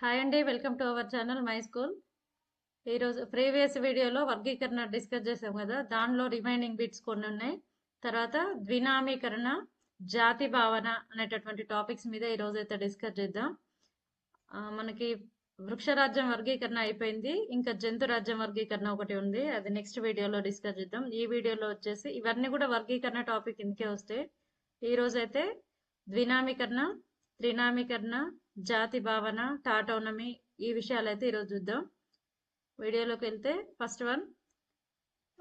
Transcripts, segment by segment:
Hi అండి, welcome to our channel my school. ఈరోజు previous వీడియోలో వర్గీకరణ డిస్కస్ చేసాం కదా, దానిలో రిమైనింగ్ బిట్స్ కొన్ని ఉన్నాయి. తర్వాత ద్వినామీకరణ, జాతి భావన అనేటటువంటి టాపిక్స్ మీద ఈరోజు అయితే డిస్కస్ చేద్దాం. మనకి వృక్షరాజ్యం వర్గీకరణ అయిపోయింది, ఇంకా జంతు రాజ్యం వర్గీకరణ ఒకటి ఉంది, అది నెక్స్ట్ వీడియోలో డిస్కస్ చేద్దాం. ఈ వీడియోలో వచ్చేసి ఇవన్నీ కూడా వర్గీకరణ టాపిక్ ఇందుకే వస్తాయి. ఈరోజు అయితే ద్వినామీకరణ, త్రినామీకరణ, జాతి భావన, టాటోనమీ, ఈ విషయాలు అయితే ఈరోజు చూద్దాం. వీడియోలోకి వెళ్తే ఫస్ట్ వన్,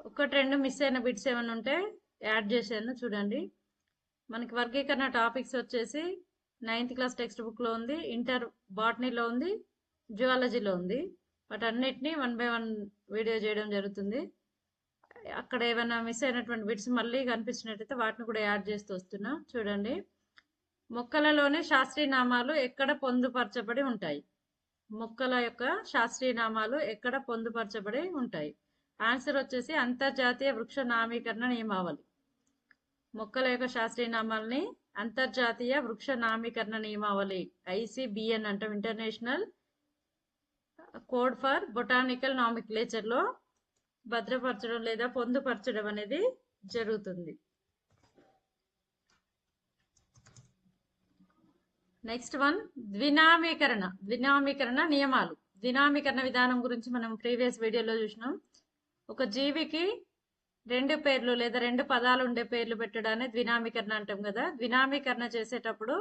ఒకటి రెండు మిస్ అయిన బిట్స్ ఏమైనా ఉంటే యాడ్ చేశాను చూడండి. మనకి వర్గీకరణ టాపిక్స్ వచ్చేసి 9th క్లాస్ టెక్స్ట్ బుక్లో ఉంది, ఇంటర్ బాటనీలో ఉంది, జువాలజీలో ఉంది. వాటన్నిటిని 1 by 1 వీడియో చేయడం జరుగుతుంది. అక్కడ ఏమైనా మిస్ అయినటువంటి బిట్స్ మళ్ళీ కనిపించినట్టయితే వాటిని కూడా యాడ్ చేస్తూ వస్తున్నా చూడండి. మొక్కలలోని శాస్త్రీయ నామాలు ఎక్కడ పొందుపరచబడి ఉంటాయి? మొక్కల యొక్క శాస్త్రీయ నామాలు ఎక్కడ పొందుపరచబడి ఉంటాయి? ఆన్సర్ వచ్చేసి అంతర్జాతీయ వృక్ష నామీకరణ నియమావళి. మొక్కల యొక్క శాస్త్రీయ నామాలని అంతర్జాతీయ వృక్ష నామీకరణ నియమావళి, ICBN అంటాం, international code for botanical nomenclature లో భద్రపరచడం లేదా పొందుపరచడం అనేది జరుగుతుంది. నెక్స్ట్ వన్, ద్వినామీకరణ నియమాలు. ద్వినామీకరణ విధానం గురించి మనం ప్రీవియస్ వీడియోలో చూసినాం. ఒక జీవికి రెండు పేర్లు లేదా రెండు పదాలు ఉండే పేర్లు పెట్టడాన్ని ద్వినామీకరణ అంటాం కదా. ద్వినామీకరణ చేసేటప్పుడు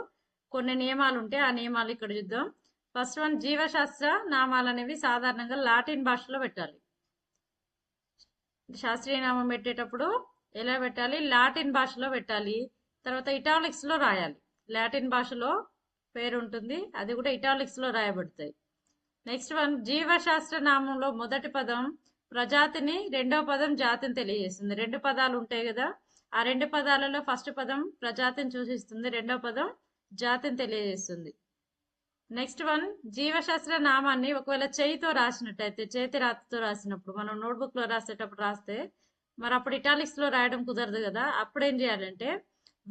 కొన్ని నియమాలు ఉంటాయి, ఆ నియమాలు ఇక్కడ చూద్దాం. ఫస్ట్ వన్, జీవశాస్త్ర నామాలు అనేవి సాధారణంగా లాటిన్ భాషలో పెట్టాలి. శాస్త్రీయ నామం పెట్టేటప్పుడు ఎలా పెట్టాలి? లాటిన్ భాషలో పెట్టాలి. తర్వాత ఇటాలిక్స్ లో రాయాలి. లాటిన్ భాషలో పేరు ఉంటుంది, అది కూడా ఇటాలిక్స్ లో రాయబడతాయి. నెక్స్ట్ వన్, జీవశాస్త్ర నామంలో మొదటి పదం ప్రజాతిని, రెండవ పదం జాతిని తెలియజేస్తుంది. రెండు పదాలు ఉంటాయి కదా, ఆ రెండు పదాలలో ఫస్ట్ పదం ప్రజాతిని సూచిస్తుంది, రెండవ పదం జాతిని తెలియజేస్తుంది. నెక్స్ట్ వన్, జీవశాస్త్ర నామాన్ని ఒకవేళ చేయితో రాసినట్టయితే, చేతి రాతతో రాసినప్పుడు, మనం నోట్బుక్ లో రాసేటప్పుడు రాస్తే మరి అప్పుడు ఇటాలిక్స్ లో రాయడం కుదరదు కదా, అప్పుడు ఏం చేయాలంటే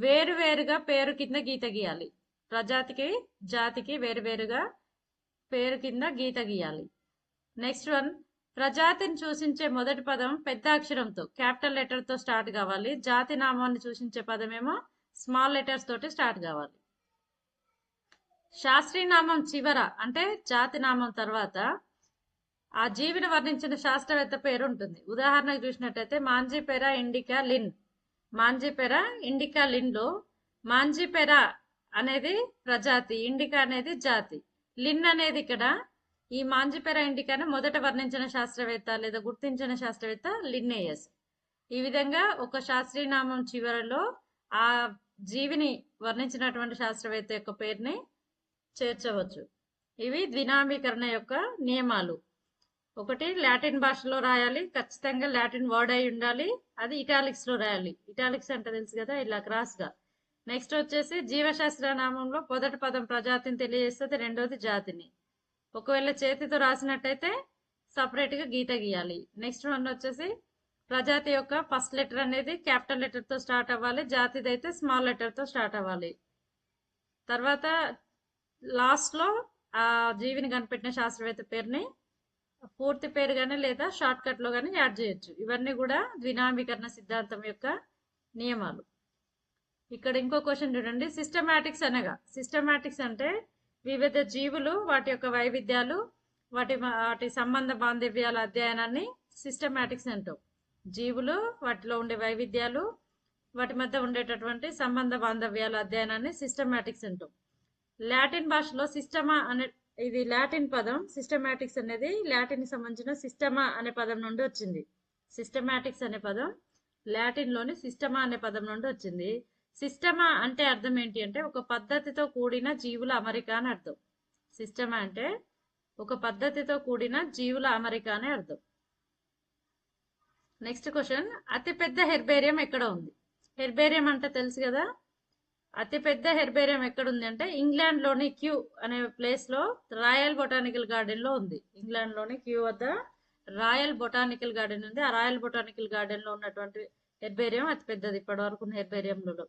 వేరువేరుగా పేరు కింద గీత గీయాలి. ప్రజాతికి జాతికి వేరువేరుగా పేరు కింద గీత గీయాలి. నెక్స్ట్ వన్, ప్రజాతిని సూచించే మొదటి పదం పెద్ద అక్షరంతో, క్యాపిటల్ లెటర్ తో స్టార్ట్ కావాలి. జాతి నామాన్ని సూచించే పదమేమో స్మాల్ లెటర్స్ తోటి స్టార్ట్ కావాలి. శాస్త్రీయ నామం చివర అంటే జాతి నామం తర్వాత ఆ జీవిని వర్ణించిన శాస్త్రవేత్త పేరు ఉంటుంది. ఉదాహరణకు చూసినట్టయితే మాంజిపెరా ఇండికా లిన్. మాంజిపెరా ఇండికా లిన్ లో మాంజిపెరా అనేది ప్రజాతి, ఇండికా అనేది జాతి, లిన్ అనేది ఇక్కడ ఈ మాంజిపెరా ఇండికాను మొదట వర్ణించిన శాస్త్రవేత్త లేదా గుర్తించిన శాస్త్రవేత్త లిన్నేయస్. ఈ విధంగా ఒక శాస్త్రీయ నామం చివరలో ఆ జీవిని వర్ణించినటువంటి శాస్త్రవేత్త యొక్క పేరుని చేర్చవచ్చు. ఇవి ద్వినామీకరణ యొక్క నియమాలు. ఒకటి, లాటిన్ భాషలో రాయాలి, ఖచ్చితంగా లాటిన్ వర్డ్ అయి ఉండాలి, అది ఇటాలిక్స్ లో రాయాలి. ఇటాలిక్స్ అంటే తెలుసు కదా, ఇలా క్రాస్ గా. నెక్స్ట్ వచ్చేసి జీవశాస్త్ర నామంలో మొదటి పదం ప్రజాతిని తెలియజేస్తుంది, రెండోది జాతిని. ఒకవేళ చేతితో రాసినట్టయితే సపరేట్ గా గీత గీయాలి. నెక్స్ట్ వన్ వచ్చేసి ప్రజాతి యొక్క ఫస్ట్ లెటర్ అనేది క్యాపిటల్ లెటర్ తో స్టార్ట్ అవ్వాలి, జాతిది అయితే స్మాల్ లెటర్ తో స్టార్ట్ అవ్వాలి. తర్వాత లాస్ట్ లో ఆ జీవిని కనిపెట్టిన శాస్త్రవేత్త పేరుని పూర్తి పేరు గానీ లేదా షార్ట్ కట్ లో గానీ యాడ్ చేయొచ్చు. ఇవన్నీ కూడా ద్వినామీకరణ సిద్ధాంతం యొక్క నియమాలు. ఇక్కడ ఇంకో క్వశ్చన్ చూడండి, సిస్టమాటిక్స్ అనగా. సిస్టమాటిక్స్ అంటే వివిధ జీవులు, వాటి యొక్క వైవిధ్యాలు, వాటి సంబంధ బాంధవ్యాల అధ్యయనాన్ని సిస్టమాటిక్స్ అంటాం. జీవులు, వాటిలో ఉండే వైవిధ్యాలు, వాటి మధ్య ఉండేటటువంటి సంబంధ బాంధవ్యాల అధ్యయనాన్ని సిస్టమాటిక్స్ అంటాం. లాటిన్ భాషలో సిస్టమా అనే, ఇది లాటిన్ పదం. సిస్టమాటిక్స్ అనేది లాటిన్ కి సంబంధించిన సిస్టమా అనే పదం నుండి వచ్చింది. సిస్టమాటిక్స్ అనే పదం లాటిన్ లోని సిస్టమా అనే పదం నుండి వచ్చింది. సిస్టమా అంటే అర్థం ఏంటి అంటే ఒక పద్ధతితో కూడిన జీవుల అమరిక అని అర్థం. సిస్టమా అంటే ఒక పద్ధతితో కూడిన జీవుల అమరిక అనే అర్థం. నెక్స్ట్ క్వశ్చన్, అతిపెద్ద హెర్బేరియం ఎక్కడ ఉంది? హెర్బేరియం అంటే తెలుసు కదా, అతిపెద్ద హెర్బేరియం ఎక్కడ ఉంది అంటే ఇంగ్లాండ్ లోని క్యూ అనే ప్లేస్ లో రాయల్ బొటానికల్ గార్డెన్ లో ఉంది. ఇంగ్లాండ్ లోని క్యూ వద్ద రాయల్ బొటానికల్ గార్డెన్ ఉంది. ఆ రాయల్ బొటానికల్ గార్డెన్ లో ఉన్నటువంటి హెర్బేరియం అతిపెద్దది ఇప్పటి వరకు ఉన్న హెర్బేరియంలలో.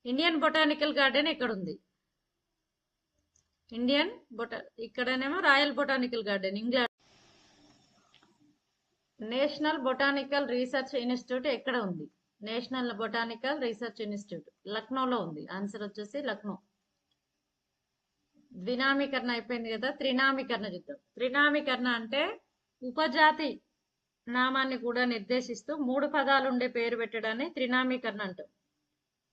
ఇండియన్ బొటానికల్ గార్డెన్ ఎక్కడ ఉంది? ఇండియన్ ఇక్కడనేమో royal botanical garden England. National botanical research institute ఎక్కడ ఉంది? నేషనల్ బొటానికల్ రీసెర్చ్ ఇన్స్టిట్యూట్ లక్నోలో ఉంది. ఆన్సర్ వచ్చేసి లక్నో. ద్వినామీకరణ అయిపోయింది కదా, త్రినామీకరణ చూద్దాం. త్రినామీకరణ అంటే ఉపజాతి నామాన్ని కూడా నిర్దేశిస్తూ 3 పదాలు ఉండే పేరు పెట్టడాన్ని త్రినామీకరణ అంటాం.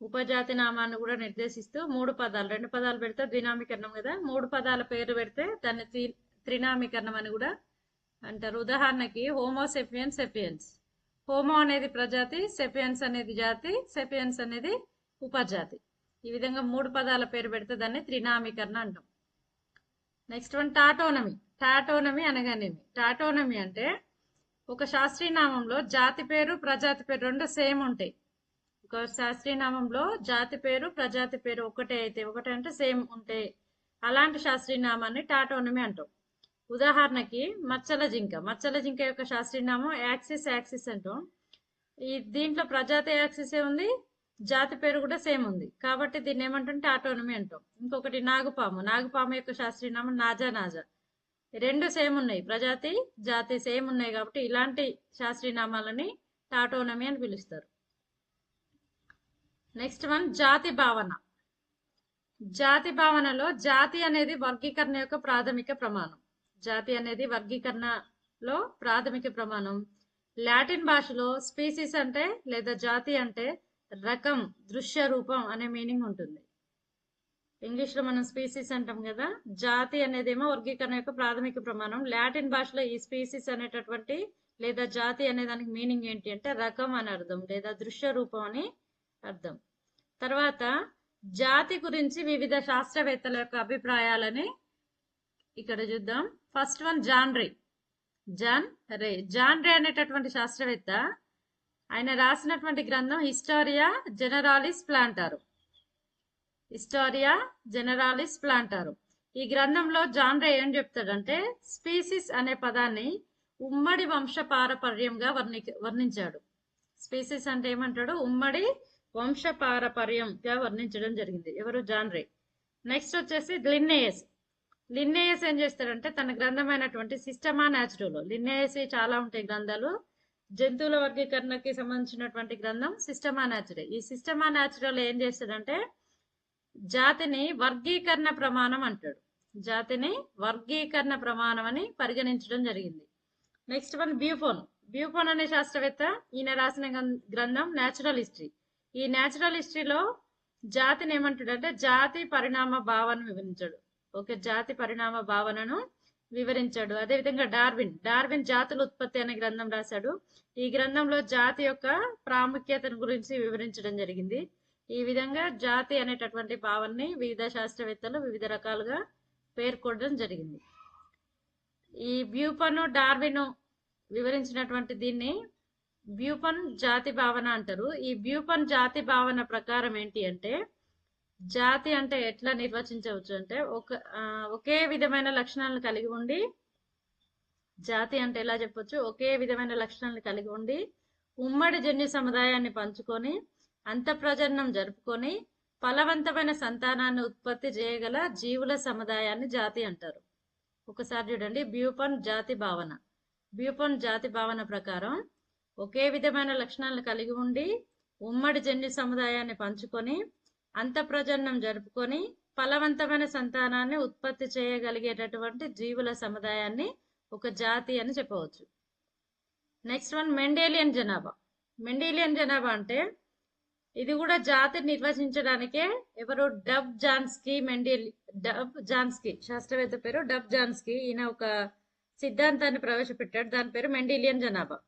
ఉపజాతి నామాన్ని కూడా నిర్దేశిస్తూ 3 పదాలు, 2 పదాలు పెడితే ద్వినామీకరణం కదా, 3 పదాల పేరు పెడితే దాన్ని త్రినామీకరణం అని కూడా అంటారు. ఉదాహరణకి హోమోసెపియన్స్ సెపియన్స్. హోమో అనేది ప్రజాతి, సెపియన్స్ అనేది జాతి, సెపియన్స్ అనేది ఉపజాతి. ఈ విధంగా 3 పదాల పేరు పెడితే దాన్ని త్రినామీకరణ అంటాం. Next one టాటోనమీ. టాటోనమీ అనగానేమి? టాటోనమీ అంటే ఒక శాస్త్రీయనామంలో జాతి పేరు ప్రజాతి పేరు రెండు సేమ్ ఉంటాయి. ఒక శాస్త్రీయనామంలో జాతి పేరు ప్రజాతి పేరు ఒకటే అంటే సేమ్ ఉంటే అలాంటి శాస్త్రీయనామాన్ని టాటోనమీ అంటాం. ఉదాహరణకి మచ్చల జింక. మచ్చల జింక యొక్క శాస్త్రీయనామం యాక్సిస్ అంటాం. దీంట్లో ప్రజాతి యాక్సిసే ఉంది, జాతి పేరు కూడా సేమ్ ఉంది కాబట్టి దీన్ని ఏమంటాం? టాటోనమీ అంటాం. ఇంకొకటి నాగుపాము. నాగుపాము యొక్క శాస్త్రీయనామం నాజా. రెండు సేమ్ ఉన్నాయి, ప్రజాతి జాతి సేమ్ ఉన్నాయి కాబట్టి ఇలాంటి శాస్త్రీయనామాలని టాటోనమీ అని పిలుస్తారు. నెక్స్ట్ వన్ జాతి భావన. జాతి భావనలో జాతి అనేది వర్గీకరణ యొక్క ప్రాథమిక ప్రమాణం. జాతి అనేది వర్గీకరణలో ప్రాథమిక ప్రమాణం. లాటిన్ భాషలో స్పీసీస్ అంటే లేదా జాతి అంటే రకం, దృశ్య రూపం అనే మీనింగ్ ఉంటుంది. ఇంగ్లీష్ లో మనం స్పీసీస్ అంటాం కదా, జాతి అనేదేమో వర్గీకరణ యొక్క ప్రాథమిక ప్రమాణం. లాటిన్ భాషలో ఈ స్పీసీస్ అనేటటువంటి లేదా జాతి అనే దానికి మీనింగ్ ఏంటి అంటే రకం అని అర్థం లేదా దృశ్య రూపం అని అర్థం. తర్వాత జాతి గురించి వివిధ శాస్త్రవేత్తల యొక్క అభిప్రాయాలని ఇక్కడ చూద్దాం. ఫస్ట్ వన్ జాన్ రే. జాన్ రే అనేటటువంటి శాస్త్రవేత్త, ఆయన రాసినటువంటి గ్రంథం హిస్టారియా జెనరాలిస్ ప్లాంటారం. హిస్టారియా జెనరాలిస్ ప్లాంటారం. ఈ గ్రంథంలో జాన్ రే ఏం చెప్తాడంటే స్పీసీస్ అనే పదాన్ని ఉమ్మడి వంశ పారపర్యంగా వర్ణించాడు. స్పీసీస్ అంటే ఏమంటాడు? ఉమ్మడి వంశ పారపర్యంగా వర్ణించడం జరిగింది. ఎవరు? జాన్ రే. నెక్స్ట్ వచ్చేసి లిన్నేయస్ ఏం చేస్తాడంటే తన గ్రంథమైనటువంటి సిస్టమా న్యాచురల్. లిన్నేయస్ చాలా ఉంటాయి గ్రంథాలు. జంతువుల వర్గీకరణకి సంబంధించినటువంటి గ్రంథం సిస్టమా న్యాచురల్. ఈ సిస్టమా న్యాచురల్ ఏం చేస్తాడంటే జాతిని వర్గీకరణ ప్రమాణం అంటాడు. జాతిని వర్గీకరణ ప్రమాణం అని పరిగణించడం జరిగింది. నెక్స్ట్ వన్ బ్యూఫోన్ అనే శాస్త్రవేత్త, ఈయన రాసిన గ్రంథం న్యాచురల్ హిస్టరీ. ఈ న్యాచురల్ హిస్టరీలో జాతిని ఏమంటాడంటే జాతి పరిణామ భావన వివరించాడు. జాతి పరిణామ భావనను వివరించాడు. అదేవిధంగా డార్విన్ జాతుల ఉత్పత్తి అనే గ్రంథం రాశాడు. ఈ గ్రంథంలో జాతి యొక్క ప్రాముఖ్యతను గురించి వివరించడం జరిగింది. ఈ విధంగా జాతి అనేటటువంటి భావనని వివిధ శాస్త్రవేత్తలు వివిధ రకాలుగా పేర్కొనడం జరిగింది. ఈ బ్యూఫన్, డార్విన్ వివరించినటువంటి దీన్ని బ్యూఫన్ జాతి భావన అంటారు. ఈ బ్యూఫన్ జాతి భావన ప్రకారం ఏంటి అంటే జాతి అంటే ఎట్లా నిర్వచించవచ్చు అంటే ఒకే విధమైన లక్షణాలను కలిగి ఉండి, జాతి అంటే ఎలా చెప్పొచ్చు? ఒకే విధమైన లక్షణాలను కలిగి ఉండి ఉమ్మడి జన్యు సముదాయాన్ని పంచుకొని అంతఃప్రజననం జరుపుకొని ఫలవంతమైన సంతానాన్ని ఉత్పత్తి చేయగల జీవుల సముదాయాన్ని జాతి అంటారు. ఒకసారి చూడండి, బ్యూఫన్ జాతి భావన ప్రకారం ఒకే విధమైన లక్షణాలను కలిగి ఉండి ఉమ్మడి జన్యు సముదాయాన్ని పంచుకొని అంతఃప్రజననం జరుపుకొని ఫలవంతమైన సంతానాన్ని ఉత్పత్తి చేయగలిగేటటువంటి జీవుల సముదాయాన్ని ఒక జాతి అని చెప్పవచ్చు. నెక్స్ట్ వన్ మెండేలియన్ జనాభా అంటే ఇది కూడా జాతిని నిర్వచించడానికే ఎవరు? డబ్ జాన్స్కీ శాస్త్రవేత్త పేరు డబ్ జాన్స్కీ. ఈయన ఒక సిద్ధాంతాన్ని ప్రవేశపెట్టాడు, దాని పేరు మెండేలియన్ జనాభా.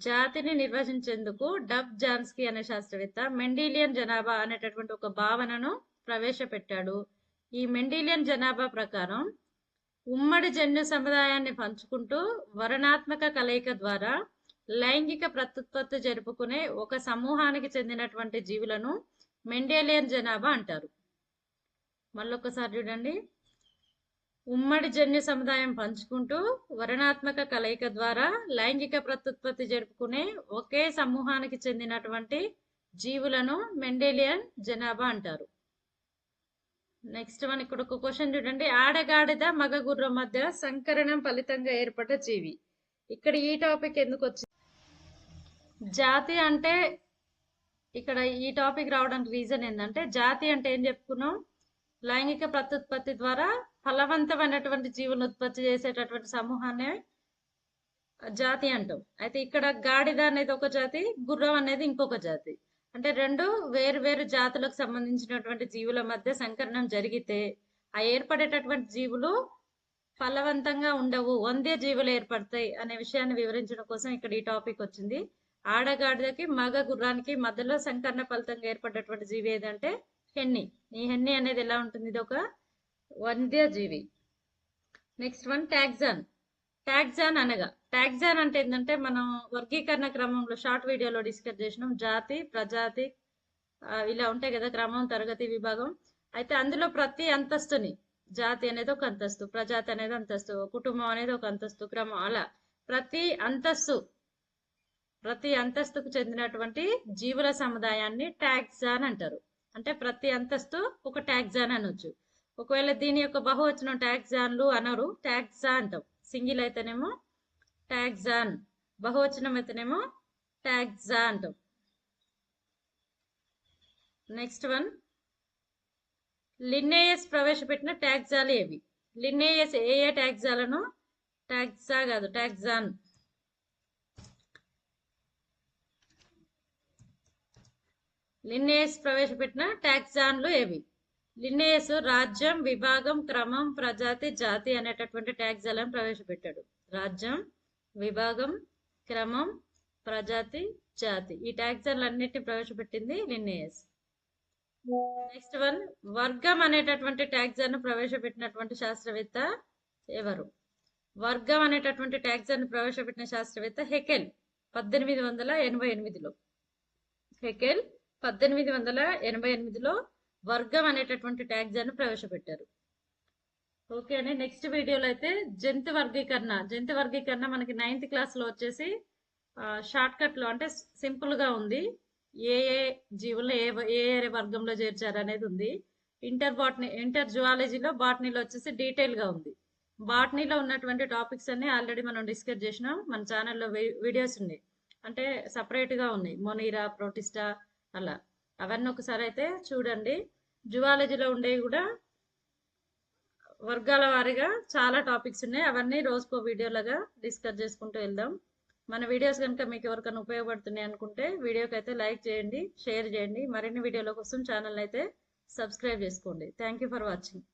జాతిని నిర్వచించేందుకు డబ్ జాన్స్కీ అనే శాస్త్రవేత్త మెండేలియన్ జనాభా అనేటటువంటి ఒక భావనను ప్రవేశపెట్టాడు. ఈ మెండేలియన్ జనాభా ప్రకారం ఉమ్మడి జన్యు సముదాయాన్ని పంచుకుంటూ వర్ణాత్మక కలయిక ద్వారా లైంగిక ప్రత్యుత్పత్తి జరుపుకునే ఒక సమూహానికి చెందినటువంటి జీవులను మెండేలియన్ జనాభా అంటారు. మళ్ళొకసారి చూడండి, ఉమ్మడి జన్యు సముదాయం పంచుకుంటూ వర్ణాత్మక కలయిక ద్వారా లైంగిక ప్రత్యుత్పత్తి జరుపుకునే ఒకే సమూహానికి చెందినటువంటి జీవులను మెండేలియన్ జనాభా అంటారు. నెక్స్ట్ వన్ ఇక్కడ ఒక క్వశ్చన్ చూడండి. ఆడగాడిద మగ గుర్రం మధ్య సంకరణం ఫలితంగా ఏర్పడ్డ జీవి. ఇక్కడ ఈ టాపిక్ ఎందుకు వచ్చింది? జాతి అంటే ఇక్కడ ఈ టాపిక్ రావడానికి రీజన్ ఏంటంటే, జాతి అంటే ఏం చెప్పుకున్నాం, లైంగిక ప్రత్యుత్పత్తి ద్వారా ఫలవంతమైనటువంటి జీవులను ఉత్పత్తి చేసేటటువంటి సమూహాన్ని జాతి అంటాం. అయితే ఇక్కడ గాడిద అనేది ఒక జాతి, గుర్రం అనేది ఇంకొక జాతి. అంటే రెండు వేరు వేరు జాతులకు సంబంధించినటువంటి జీవుల మధ్య సంకరణం జరిగితే ఆ ఏర్పడేటటువంటి జీవులు ఫలవంతంగా ఉండవు, వంద్య జీవులు ఏర్పడతాయి అనే విషయాన్ని వివరించడం కోసం ఇక్కడ ఈ టాపిక్ వచ్చింది. ఆడగాడిదకి మగ గుర్రానికి మధ్యలో సంకరణ ఫలితంగా ఏర్పడేటువంటి జీవి ఏదంటే హెన్ని. ఈ హెన్ని అనేది ఎలా ఉంటుంది, ఇది ఒక వంద్య జీవి. Next one taxon. టాక్సాన్ అనగా, టాక్సాన్ అంటే ఏంటంటే మనం వర్గీకరణ క్రమంలో షార్ట్ వీడియోలో డిస్కస్ చేసినాం. జాతి, ప్రజాతి ఇలా ఉంటాయి కదా, క్రమం, తరగతి, విభాగం. అయితే అందులో ప్రతి అంతస్తుని, జాతి అనేది ఒక అంతస్తు, ప్రజాతి అనేది అంతస్తు, కుటుంబం అనేది ఒక అంతస్తు, క్రమం, అలా ప్రతి అంతస్తుకు చెందినటువంటి జీవుల సముదాయాన్ని టాక్సాన్ అంటారు. అంటే ప్రతి అంతస్తు ఒక టాక్సాన్ అనొచ్చు. ఒకవేళ దీని యొక్క బహువచనం టాక్సాన్లు అనరు, టాక్సా అంటాం. సింగిల్ అయితేనేమో టాక్సాన్, బహువచనం అయితేనేమో టాక్సా అంటాం. నెక్స్ట్ వన్, లిన్నేయస్ ప్రవేశపెట్టిన టాక్సాలు ఏవి? లిన్నేయస్ ఏ ఏ టాక్సాలను, టాక్సా కాదు టాక్సాన్, లిన్నేయస్ ప్రవేశపెట్టిన టాక్సాన్లు ఏవి? లిన్నేయస్ రాజ్యం, విభాగం, క్రమం, ప్రజాతి, జాతి అనేటటువంటి టాక్సాలను ప్రవేశపెట్టాడు. రాజ్యం, విభాగం, క్రమం, ప్రజాతి, జాతి, ఈ టాక్సాన్లన్నిటిని ప్రవేశపెట్టింది లిన్నేయస్. నెక్స్ట్ వన్, వర్గం అనేటటువంటి టాక్సాన్ ప్రవేశపెట్టినటువంటి శాస్త్రవేత్త ఎవరు? వర్గం అనేటటువంటి టాక్సాన్ ప్రవేశపెట్టిన శాస్త్రవేత్త హెకెల్ 1888లో. హెకెల్ 1888లో వర్గం అనేటటువంటి టాక్సాన్ ప్రవేశపెట్టారు. ఓకే అండి. నెక్స్ట్ వీడియోలో అయితే జంతు వర్గీకరణ మనకి 9th క్లాస్లో వచ్చేసి షార్ట్ కట్ లో, అంటే సింపుల్ గా ఉంది. ఏ ఏ జీవులను ఏ ఏ వర్గంలో చేర్చారు అనేది ఉంది. ఇంటర్ జువాలజీలో, బాటనీలో వచ్చేసి డీటెయిల్ గా ఉంది. బాటనీలో ఉన్నటువంటి టాపిక్స్ అన్ని ఆల్రెడీ మనం డిస్కస్ చేసినాం. మన ఛానల్లో వీడియోస్ ఉన్నాయి, అంటే సపరేట్ గా ఉన్నాయి, మొనీరా, ప్రోటిస్టా అలా. అవన్నీ ఒకసారి అయితే చూడండి. జువాలజీలో ఉండేవి కూడా వర్గాల వారీగా చాలా టాపిక్స్ ఉన్నాయి. అవన్నీ రోజుకో వీడియోలాగా డిస్కస్ చేసుకుంటూ వెళ్దాం. మన వీడియోస్ కనుక మీకు ఎవరికైనా ఉపయోగపడుతున్నాయి అనుకుంటే వీడియోకి అయితే లైక్ చేయండి, షేర్ చేయండి. మరిన్ని వీడియోల కోసం ఛానల్ అయితే సబ్స్క్రైబ్ చేసుకోండి. Thank you for watching.